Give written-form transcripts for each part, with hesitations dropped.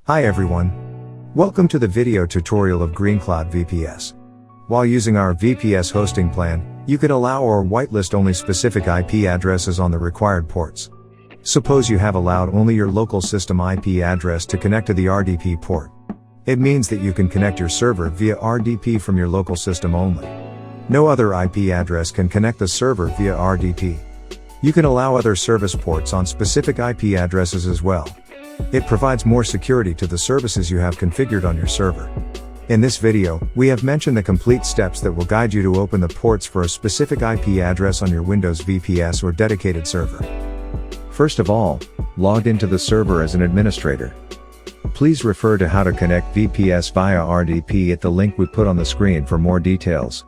Hi everyone. Welcome to the video tutorial of GreenCloud VPS. While using our VPS hosting plan, you could allow or whitelist only specific IP addresses on the required ports. Suppose you have allowed only your local system IP address to connect to the RDP port. It means that you can connect your server via RDP from your local system only. No other IP address can connect the server via RDP. You can allow other service ports on specific IP addresses as well. It provides more security to the services you have configured on your server. In this video, we have mentioned the complete steps that will guide you to open the ports for a specific IP address on your Windows VPS or dedicated server. First of all, log into the server as an administrator. Please refer to how to connect VPS via RDP at the link we put on the screen for more details.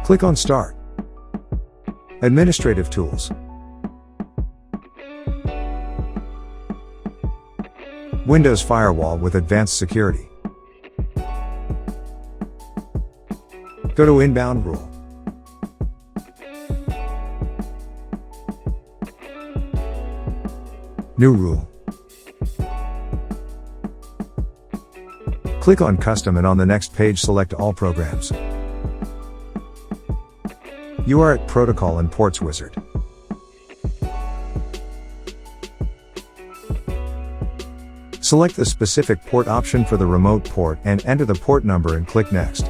Click on Start. Administrative Tools. Windows Firewall with Advanced Security. Go to Inbound Rule. New Rule. Click on Custom and on the next page select All Programs. You are at Protocol and Ports Wizard. Select the specific port option for the remote port and enter the port number and click Next.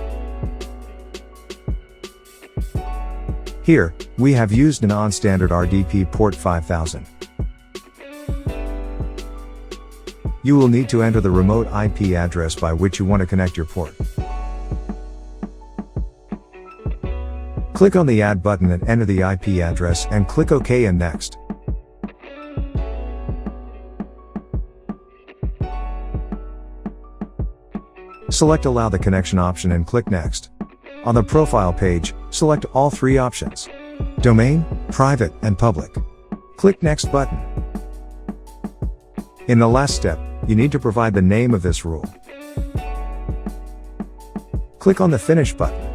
Here, we have used a non-standard RDP port 5000. You will need to enter the remote IP address by which you want to connect your port. Click on the Add button and enter the IP address and click OK and Next. Select Allow the connection option and click Next. On the profile page, select all three options: Domain, Private, and Public. Click Next button. In the last step, you need to provide the name of this rule. Click on the Finish button.